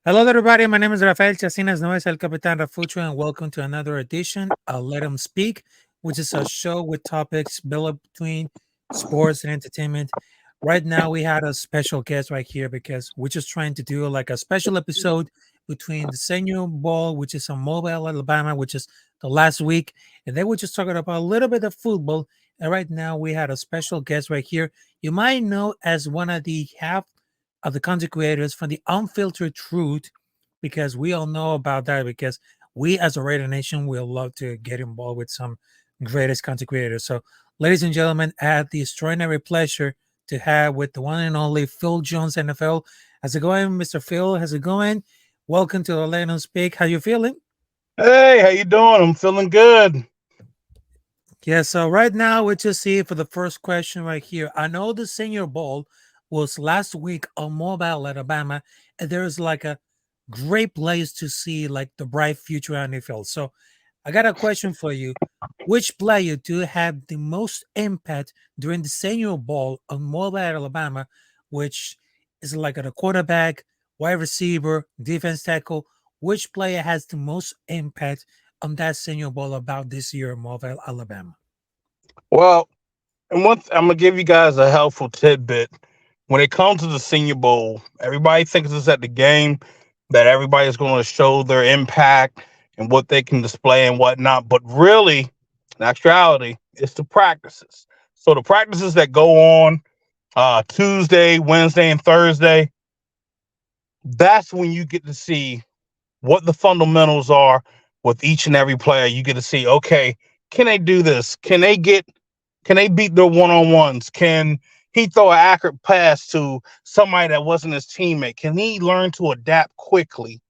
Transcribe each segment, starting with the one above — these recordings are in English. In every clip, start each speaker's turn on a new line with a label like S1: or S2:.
S1: Hello, everybody. My name is Rafael Chacín, as known as El Capitán Rafucho, and welcome to another edition of Let 'em Speak, which is a show with topics built between sports and entertainment. Right now, we had a special guest right here because we're just trying to do like a special episode between the Senior Bowl, which is on Mobile, Alabama, which is the last week, and then we're just talking about a little bit of football. And right now, we had a special guest right here. You might know as one of the half of the content creators from the Unfiltered Truth, because we all know about that. Because we, as a Raider Nation, will love to get involved with some greatest content creators. So, ladies and gentlemen, I had the extraordinary pleasure to have with the one and only Phil Jones, NFL. How's it going, Mr. Phil? How's it going? Welcome to Orlando Speak. How you feeling?
S2: Hey, how you doing? I'm feeling good.
S1: Yeah, so right now we just see for the first question right here. I know the Senior Bowl was last week on Mobile, Alabama, and there's like a great place to see like the bright future on the field. So I got a question for you. Which player do you have the most impact during the Senior Bowl on Mobile, Alabama, which is like a quarterback, wide receiver, defense tackle? Which player has the most impact on that Senior Bowl about this year in Mobile, Alabama?
S2: Well, and I'm gonna give you guys a helpful tidbit. When it comes to the Senior Bowl, everybody thinks it's at the game that everybody's going to show their impact and what they can display and whatnot. But really, in actuality, it's the practices. So the practices that go on Tuesday, Wednesday, and Thursday, that's when you get to see what the fundamentals are with each and every player. You get to see, okay, can they do this? Can they beat their one-on-ones? Can he throw an accurate pass to somebody that wasn't his teammate? Can he learn to adapt quickly?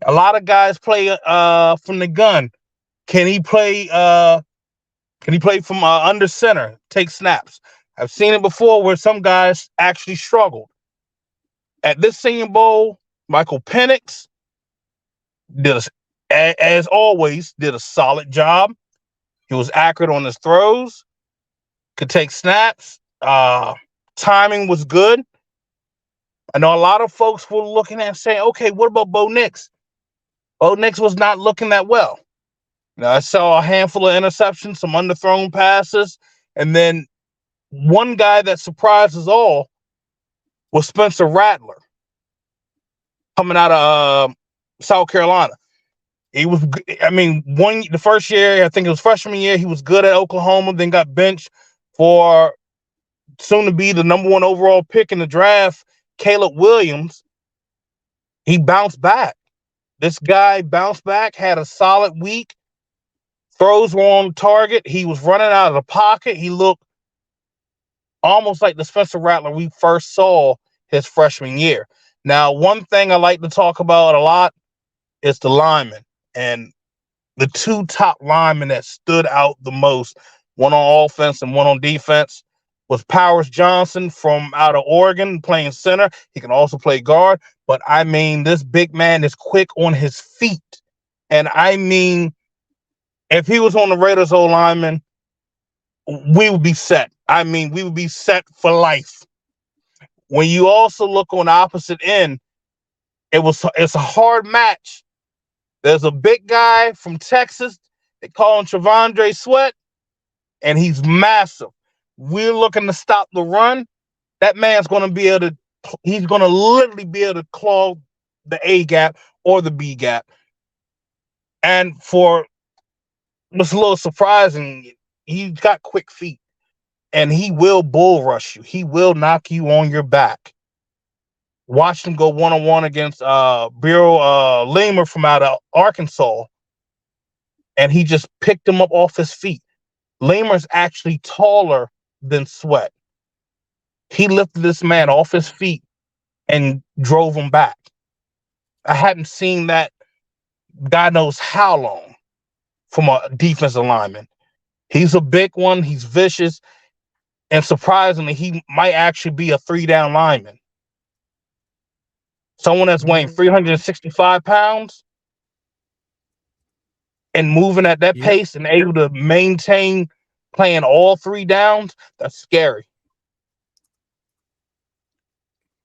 S2: A lot of guys play from the gun. Can he play from under center, take snaps? I've seen it before where some guys actually struggled. At this Senior Bowl, Michael Penix did as always did a solid job. He was accurate on his throws, could take snaps. Timing was good. I know a lot of folks were looking at saying, okay, what about Bo Nix? Bo Nix was not looking that well. I saw a handful of interceptions, some underthrown passes, and then one guy that surprised us all was Spencer Rattler coming out of South Carolina. He was, I mean, the first year, I think it was freshman year, he was good at Oklahoma, then got benched for soon to be the number one overall pick in the draft, Caleb Williams. He bounced back. This guy bounced back, had a solid week. Throws were on target. He was running out of the pocket. He looked almost like the Spencer Rattler we first saw his freshman year. Now, one thing I like to talk about a lot is the linemen. And the two top linemen that stood out the most, one on offense and one on defense, was Powers Johnson from out of Oregon playing center. He can also play guard. But I mean, this big man is quick on his feet. And I mean, if he was on the Raiders O lineman, we would be set. I mean, we would be set for life. When you also look on the opposite end, it's a hard match. There's a big guy from Texas. They call him Trevondre Sweat, and he's massive. We're looking to stop the run. That man's going to be able to, he's going to literally be able to claw the A gap or the B gap. And for what's a little surprising, he's got quick feet and he will bull rush you. He will knock you on your back. Watched him go one-on-one against Bureau Lamer from out of Arkansas, and he just picked him up off his feet. Lamer's actually taller than Sweat. He lifted this man off his feet and drove him back. I hadn't seen that God knows how long from a defensive lineman. He's a big one. He's vicious. And surprisingly, he might actually be a 3-down lineman. Someone that's weighing 365 pounds and moving at that
S1: Yep.
S2: pace and able to maintain playing all 3 downs, that's scary.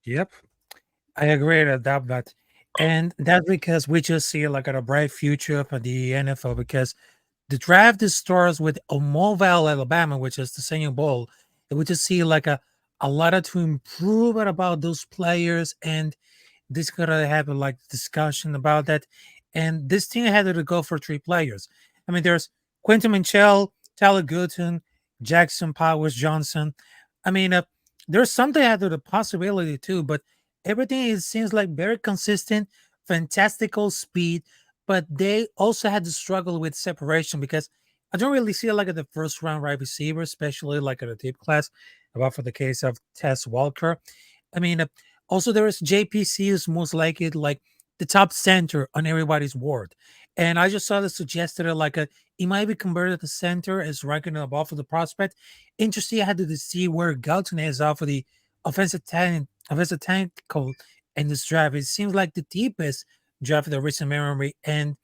S1: Yep. I agree with that. But And that's because we just see like a bright future for the NFL because the draft starts with a Mobile, Alabama, which is the Senior Bowl. And we just see like a lot of to improve about those players, and this could have a like discussion about that. And this team had to go for three players. I mean, there's Quentin Minchell, Tyler Gooden, Jackson Powers Johnson. I mean, there's something out of the possibility too, but everything it seems like very consistent, fantastical speed. But they also had to struggle with separation because I don't really see like at the first round wide receiver, especially like at a deep class, about for the case of Tess Walker. I mean, also there is JPC is most likely like the top center on everybody's board. And I just saw this suggested like he might be converted to center as ranking above for the prospect. Interesting, I had to see where Galton is off of the offensive tackle in this draft. It seems like the deepest draft of the recent memory. And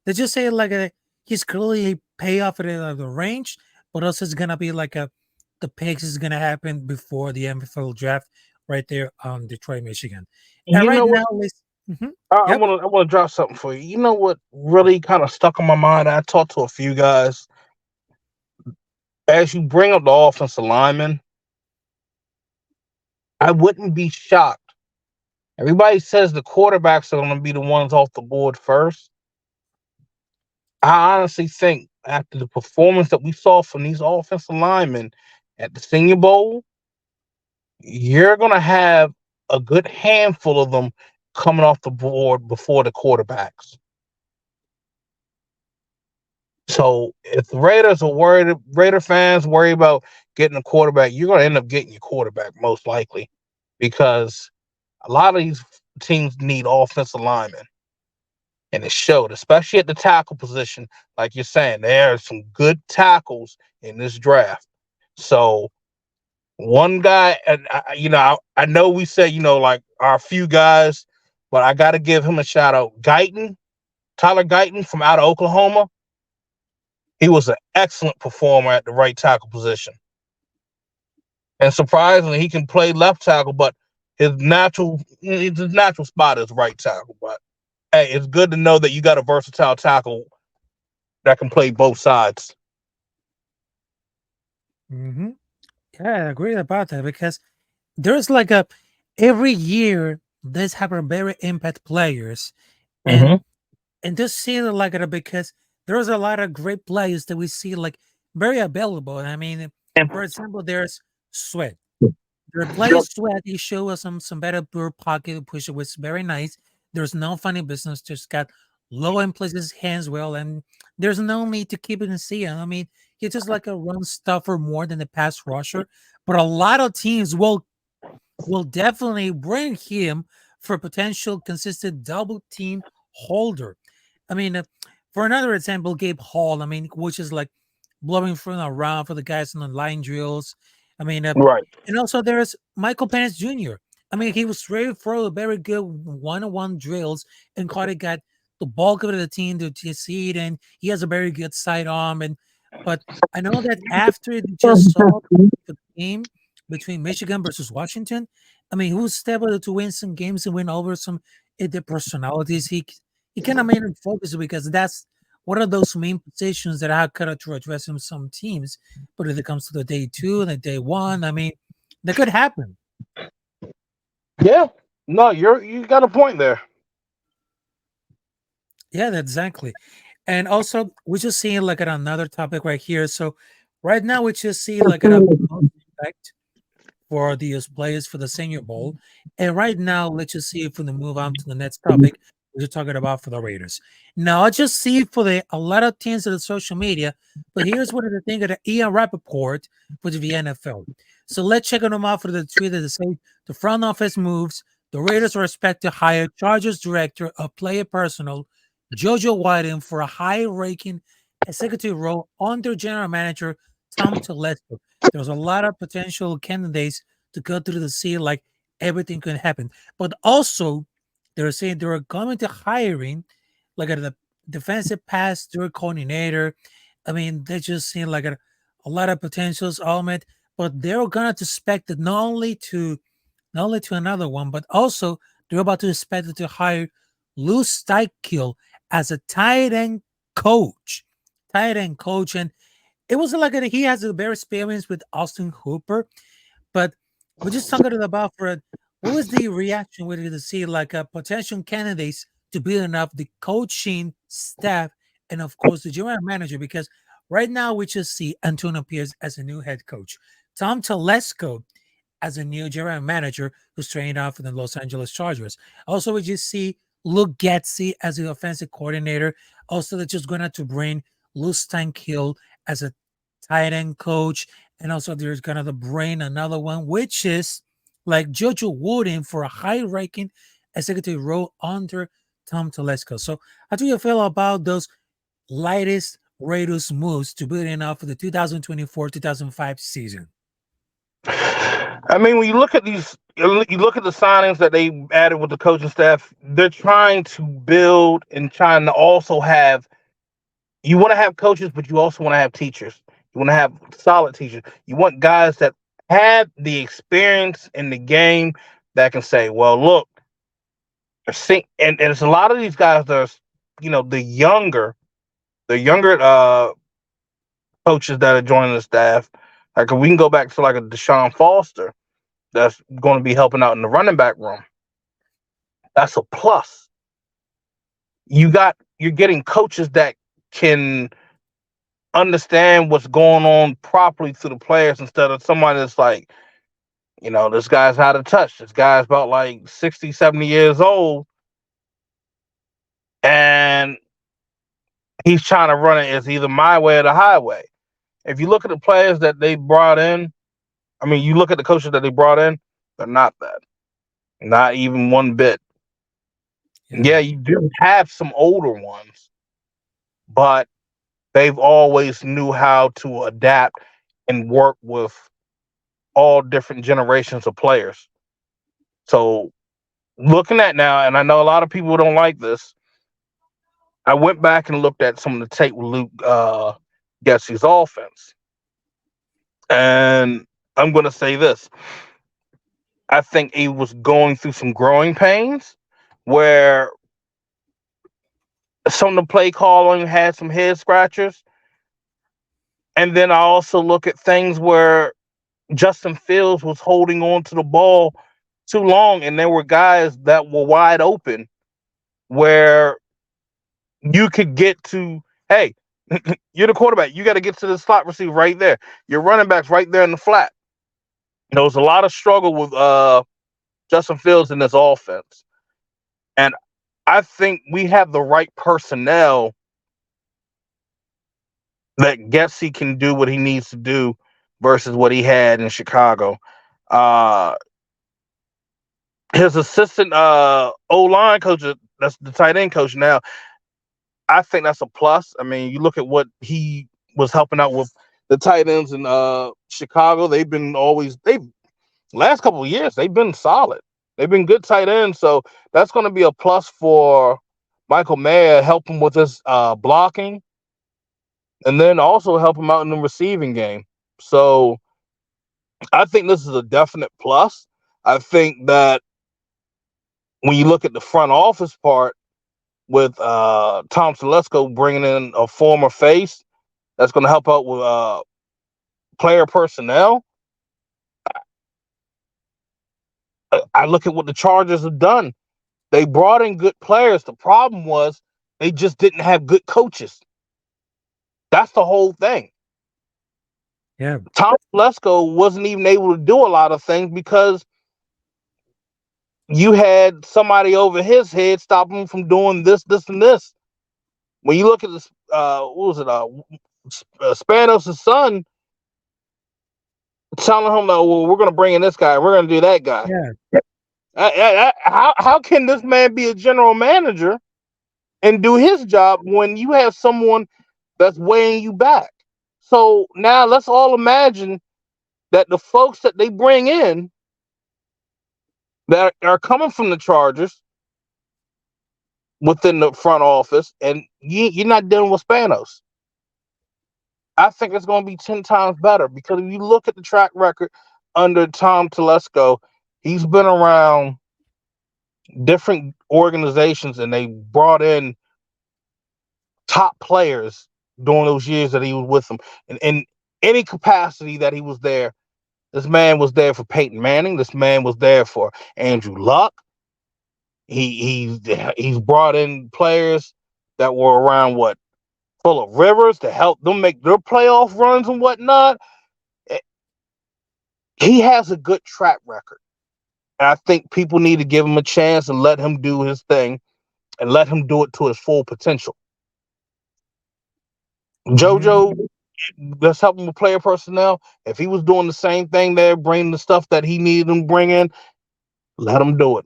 S1: they just say like he's clearly a payoff at the range, but also it's gonna be like the picks is gonna happen before the NFL draft right there on Detroit, Michigan. And
S2: You
S1: right
S2: know what?
S1: now, let's mhm,
S2: I
S1: yep.
S2: want to drop something for you. You know what really kind of stuck in my mind? I talked to a few guys. As you bring up the offensive lineman, I wouldn't be shocked. Everybody says the quarterbacks are going to be the ones off the board first. I honestly think after the performance that we saw from these offensive linemen at the Senior Bowl, you're going to have a good handful of them coming off the board before the quarterbacks. So if the Raiders are worried, Raider fans worry about getting a quarterback, you're going to end up getting your quarterback most likely because a lot of these teams need offensive linemen. And it showed, especially at the tackle position. Like you're saying, there are some good tackles in this draft. So one guy, and I know we said like our few guys, but I got to give him a shout out. Guyton, Tyler Guyton from out of Oklahoma. He was an excellent performer at the right tackle position, and surprisingly, he can play left tackle, but his natural spot is right tackle. But hey, it's good to know that you got a versatile tackle that can play both sides.
S1: Hmm. Yeah, I agree about that because there's like a every year this happen very impact players and
S2: Mm-hmm.
S1: just see it like it because there's a lot of great players that we see like very available. I mean, for example, there's Sweat. The player Sweat, he showed us some better pure pocket push. It was very nice. There's no funny business, just got low and places hands well, and there's no need to keep it in see. I mean, he's just like a run stuffer more than a pass rusher. But a lot of teams will definitely bring him for potential consistent double team holder. I mean, for another example, Gabe Hall, I mean, which is like blowing from around for the guys on the line drills. I mean,
S2: Right.
S1: and also there's Michael Penix Jr. I mean, he was ready for a very good one-on-one drills, and Carter got the bulk of the team to see it, and he has a very good sidearm. And but I know that after they just saw the game between Michigan versus Washington, I mean, he was able to win some games and win over some the personalities. He kind of made him focus because that's one of those main positions that I could have to address in some teams. But if it comes to the day two and the day one, I mean, that could happen.
S2: Yeah. No, you got a point there.
S1: Yeah, exactly. And also, we just seeing like at another topic right here. So right now, we just see like at a most impact for these players for the Senior Bowl. And right now, let's just see if we can move on to the next topic we're talking about for the Raiders. Now, I just see for the a lot of teams on the social media, but here's one of the things that Ian Rappaport for the NFL. So let's check them out for the tweet that say the front office moves. The Raiders are expected to hire Chargers director of player personnel Jojo Whiting for a high-ranking executive role under general manager Tom Telesco. There's a lot of potential candidates to go through the sea, like everything could happen. But also, they're saying they're going to hiring like a defensive pass through coordinator. I mean, they're just seeing like a lot of potentials element, but they're gonna expect it not only to another one, but also They're about to expect to hire Lou Steichel as a tight end coach. Tight end coach. And it wasn't like he has a better experience with Austin Hooper, but we're just talking about for what was the reaction with it to see like potential candidates to building up the coaching staff and of course the general manager because right now we just see Antonio Pierce as a new head coach, Tom Telesco as a new general manager who's trained out for the Los Angeles Chargers. Also, we just see Luke Getzey as the offensive coordinator. Also, they're just going to bring Lou Steinkill as a tight end coach. And also, there's going to bring another one, which is like Jojo Wooden for a high ranking executive role under Tom Telesco. So, how do you feel about those latest Raiders moves to build enough for the 2024-2005 season?
S2: I mean, when you look at you look at the signings that they added with the coaching staff. They're trying to build and trying to also have. You want to have coaches, but you also want to have teachers. You want to have solid teachers. You want guys that have the experience in the game that can say, "Well, look, and it's a lot of these guys that are, the younger coaches that are joining the staff. Like we can go back to like a Deshaun Foster that's going to be helping out in the running back room. That's a plus. You're getting coaches that can understand what's going on properly to the players instead of somebody that's like, this guy's out of touch. This guy's about like 60, 70 years old and he's trying to run it as either my way or the highway. If you look at the players that they brought in, I mean, you look at the coaches that they brought in, they're not that. Not even one bit.
S1: Yeah.
S2: Yeah, you do have some older ones, but they've always knew how to adapt and work with all different generations of players. So looking at now, and I know a lot of people don't like this, I went back and looked at some of the tape with Luke Getsey's offense. And I'm going to say this. I think he was going through some growing pains where some of the play calling had some head scratchers. And then I also look at things where Justin Fields was holding on to the ball too long, and there were guys that were wide open where you could get to, hey, you're the quarterback. You got to get to the slot receiver right there. Your running back's right there in the flat. There was a lot of struggle with Justin Fields in this offense. And I think we have the right personnel that Getsy can do what he needs to do versus what he had in Chicago. Uh, his assistant O line coach, that's the tight end coach now. I think that's a plus. I mean, you look at what he was helping out with the tight ends in Chicago. They've last couple of years they've been solid. They've been good tight ends, so that's going to be a plus for Michael Mayer, help him with his blocking, and then also help him out in the receiving game. So I think this is a definite plus. I think that when you look at the front office part with Tom Telesco bringing in a former face that's going to help out with player personnel. I look at what the Chargers have done. They brought in good players. The problem was they just didn't have good coaches. That's the whole thing.
S1: Yeah.
S2: Tom Telesco wasn't even able to do a lot of things because you had somebody over his head stop him from doing this, this, and this. When you look at this, what was it? Spanos' son telling him, "Well, we're going to bring in this guy. We're going to do that guy."
S1: Yeah.
S2: How can this man be a general manager and do his job when you have someone that's weighing you back? So now let's all imagine that the folks that they bring in that are coming from the Chargers within the front office, and you're not dealing with Spanos. I think it's going to be 10 times better because if you look at the track record under Tom Telesco, he's been around different organizations, and they brought in top players during those years that he was with them. And in any capacity that he was there, this man was there for Peyton Manning. This man was there for Andrew Luck. He's brought in players that were around what full of Rivers to help them make their playoff runs and whatnot. Eh, He has a good track record. And I think people need to give him a chance and let him do his thing and let him do it to his full potential.
S1: Mhm.
S2: JoJo, let's help him with player personnel. If he was doing the same thing there, bringing the stuff that he needed to bring in, let him do it.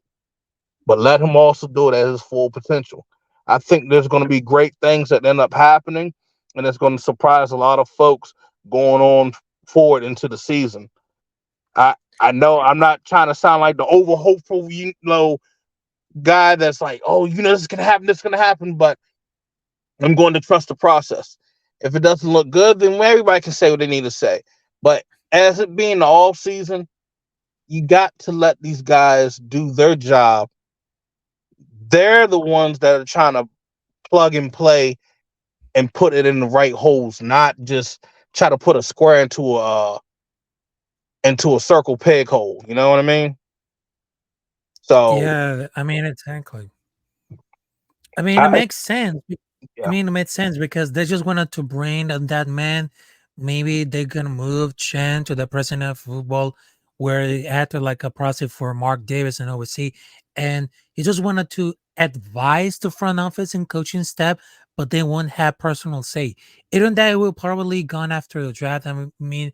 S2: But let him also do it at his full potential. I think there's going to be great things that end up happening, and it's going to surprise a lot of folks going on forward into the season. I know I'm not trying to sound like the over hopeful, guy that's like, oh, this is gonna happen, this is gonna happen, but I'm going to trust the process. If it doesn't look good, then everybody can say what they need to say. But as it being the off season, you got to let these guys do their job. They're the ones that are trying to plug and play and put it in the right holes, not just try to put a square into a circle peg hole. You know what I mean? So
S1: Yeah, I mean, exactly. I mean, it
S2: I
S1: makes sense. I
S2: yeah.
S1: mean, it makes sense because they just wanted to bring that man. Maybe they can move Chen to the president of football, where they had to like a process for Mark Davis and oversee. And he just wanted to advise the front office and coaching staff, but they won't have personal say. Even that it will probably gone after the draft. I mean,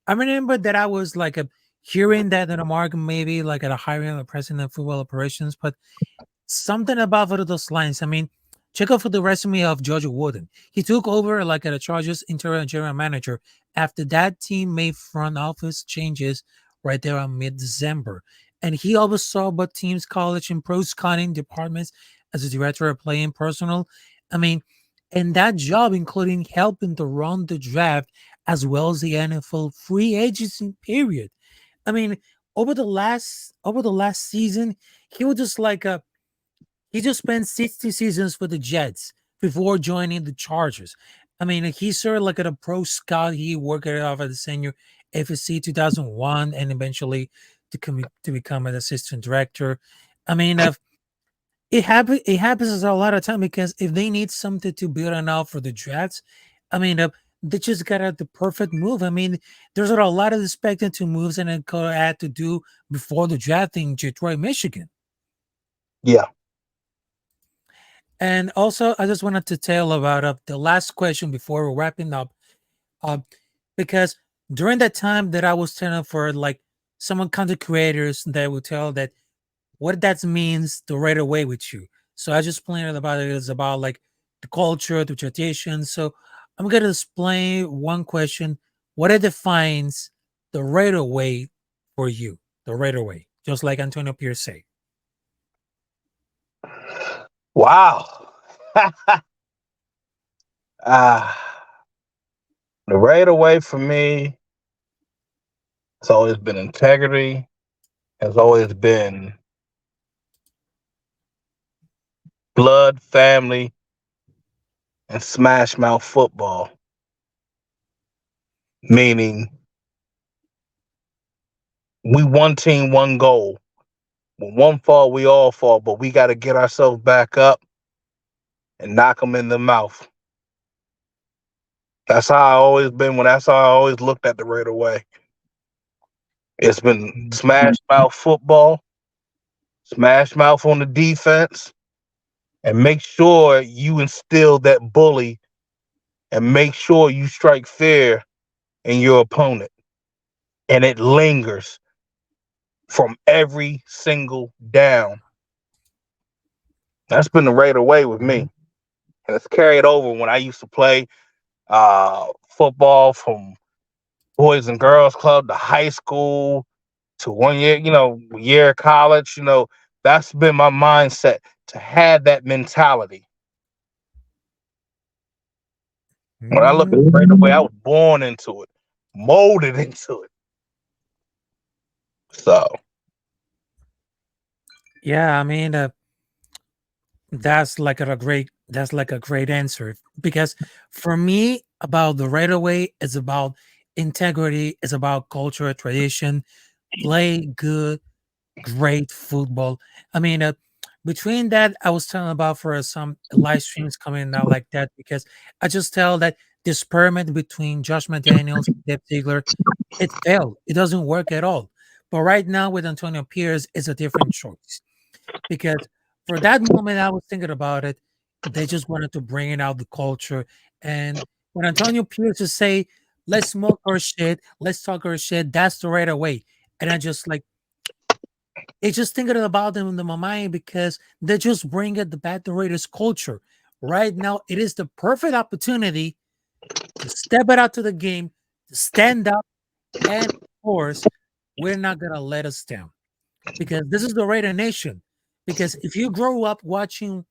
S1: I remember that I was like a hearing that in a market maybe like at a hiring of the president of football operations, but something about those lines. I mean, check out for the resume of George Wooden. He took over like at the Chargers interim general manager after that team made front office changes right there on mid-December. And he oversaw both teams' college and pro scouting departments as a director of playing personnel. I mean, and that job including helping to run the draft as well as the NFL free agency period. I mean, over the last season, he was just like a he just spent 60 seasons with the Jets before joining the Chargers. I mean, he served like at a pro scout. He worked it off at the senior FSC 2001 and eventually to become an assistant director. I mean, it happens a lot of time because if they need something to build on out for the drafts, I mean, they just got out the perfect move. I mean, there's a lot of expected to moves and it had to do before the draft in Detroit, Michigan.
S2: Yeah.
S1: And also, I just wanted to tell about the last question before we're wrapping up. Uh, because during that time that I was telling for like some content creators that would tell that what that means to right away with you. So I just explained about it is about like the culture, the tradition. So I'm gonna explain one question. What it defines the right away for you? The right away. Just like Antonio Pierce say.
S2: Wow. ah, the right away for me, it's always been integrity. Has always been blood, family, and smash mouth football. Meaning, we one team, one goal. When one fall, we all fall, but we got to get ourselves back up and knock them in the mouth. That's how I always been. When that's how I always looked at the right away. It's been smash mouth football, smash mouth on the defense, and make sure you instill that bully and make sure you strike fear in your opponent. And it lingers from every single down. That's been the right away with me. And it's carried over when I used to play football from Boys and Girls Club to high school to 1 year, year of college. That's been my mindset to have that mentality. When I look
S1: Mm,
S2: at it right away, I was born into it, molded into it. So
S1: Yeah, I mean, that's like a great answer because for me, about the right away is about integrity, it's about culture, tradition, play good, great football. I mean, between that, I was telling about for some live streams coming out like that because I just tell that the experiment between Josh McDaniels and Deb Ziegler, it failed. It doesn't work at all. But right now with Antonio Pierce, it's a different choice because for that moment I was thinking about it. They just wanted to bring it out the culture, and when Antonio Pierce to say, "Let's smoke our shit, let's talk our shit," that's the right away. And I just like it's just thinking about them in my mind because they just bring it the Bad Raiders culture. Right now, it is the perfect opportunity to step it out to the game, to stand up, and of course, we're not gonna let us down because this is the Raider Nation. Because if you grow up watching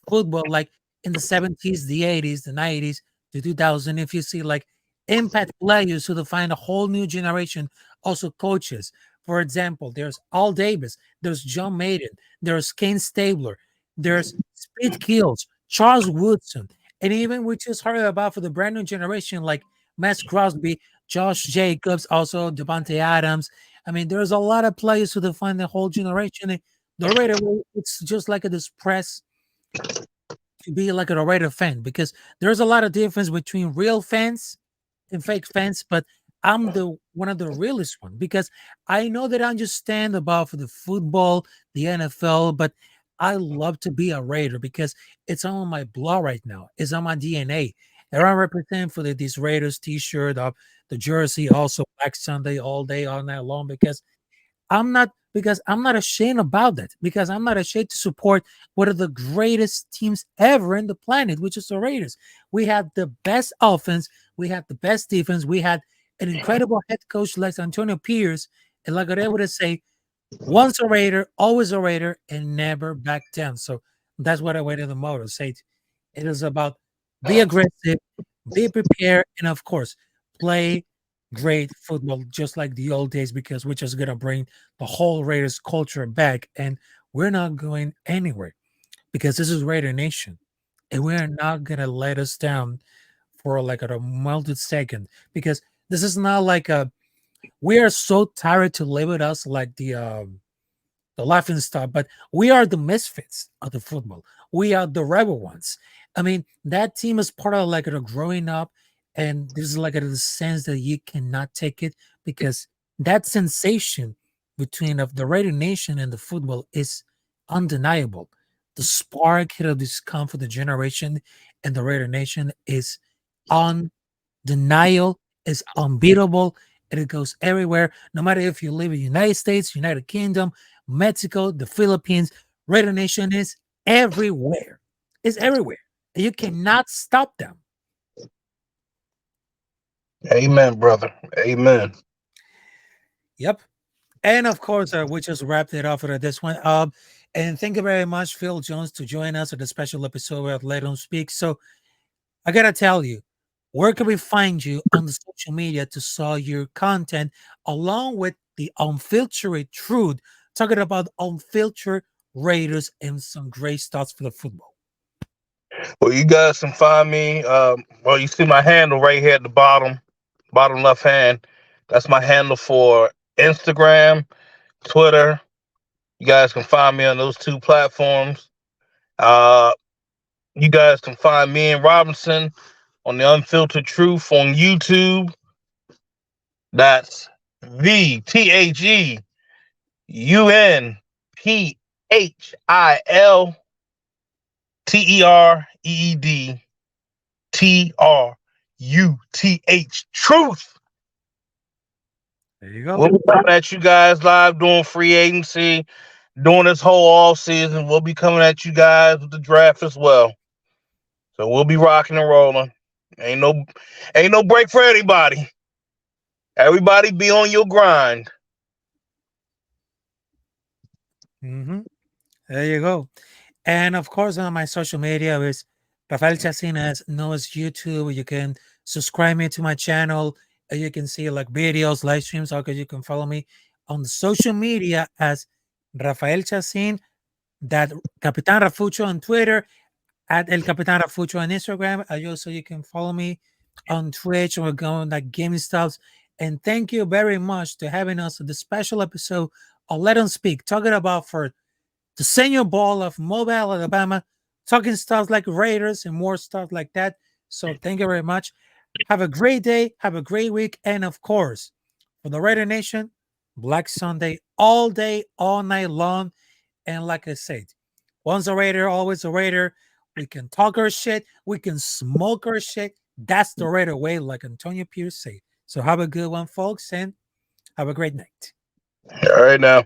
S1: football like in the 70s, the 80s, the 90s, the 2000, if you see like impact players who define a whole new generation, also coaches. For example, there's Al Davis, there's John Maiden, there's Kane Stabler, there's Speed Kills, Charles Woodson, and even we just heard about for the brand new generation like Max Crosby, Josh Jacobs, also Devontae Adams. I mean, there's a lot of players who define the whole generation. And the Raider, it's just like a this press to be like a Raider fan because there's a lot of difference between real fans and fake fans, but I'm the one of the realest one because I know that I understand about for the football, the NFL, but I love to be a Raider because it's on my blood right now. It's on my DNA. And I represent for these Raiders t-shirt, the jersey, also Black Sunday all day, all night long because I'm not ashamed about that because I'm not ashamed to support one of the greatest teams ever in the planet, which is the Raiders. We have the best offense, we have the best defense, we had an incredible head coach like Antonio Pierce, and like I would say, once a Raider, always a Raider, and never back down. So that's what I waited the motto. Say it is about be aggressive, be prepared, and of course, play great football just like the old days because we're just gonna bring the whole Raiders culture back, and we're not going anywhere because this is Raider Nation, and we're not gonna let us down for like a melted second because this is not like a we are so tired to live with us like the laughing stock, but we are the misfits of the football. We are the rebel ones. I mean, that team is part of like a growing up, and this is like a sense that you cannot take it because that sensation between of the Raider Nation and the football is undeniable. The spark hit of this come for the generation and the Raider Nation is undeniable, is unbeatable, and it goes everywhere. No matter if you live in the United States, United Kingdom, Mexico, the Philippines, Raider Nation is everywhere. It's everywhere. And you cannot stop them.
S2: Amen, brother. Amen.
S1: Yep. And of course, we just wrapped it off with this one. And thank you very much, Phil Jones, to join us at the special episode of Let Him Speak. So I gotta tell you, where can we find you on the social media to saw your content along with the unfiltered truth, talking about unfiltered Raiders and some great stuff for the football.
S2: Well, you guys can find me. Well, you see my handle right here at the bottom left hand. That's my handle for Instagram, Twitter. You guys can find me on those two platforms. Uh, you guys can find me and Robinson on the Unfiltered Truth on YouTube. That's VTHILTEREED Truth.
S1: There you go.
S2: We'll be coming at you guys live doing free agency, doing this whole off season. We'll be coming at you guys with the draft as well. So we'll be rocking and rolling. Ain't no ain't no break for anybody. Everybody be on your grind.
S1: Hmm. There you go. And of course, on my social media is Rafael Chacín as no as YouTube. You can subscribe me to my channel. You can see like videos, live streams. Okay, you can follow me on the social media as Rafael Chacín that Capitán Rafucho on Twitter, at El Capitán Rafucho on Instagram. Also, you can follow me on Twitch. We're going like gaming stuffs. And thank you very much to having us on the special episode of Let Them Speak, talking about for the senior ball of Mobile, Alabama, talking stuff like Raiders and more stuff like that. So thank you very much. Have a great day. Have a great week. And of course, for the Raider Nation, Black Sunday all day, all night long. And like I said, once a Raider, always a Raider. We can talk our shit. We can smoke our shit. That's the Raider way, like Antonio Pierce said. So have a good one, folks, and have a great night.
S2: All right now.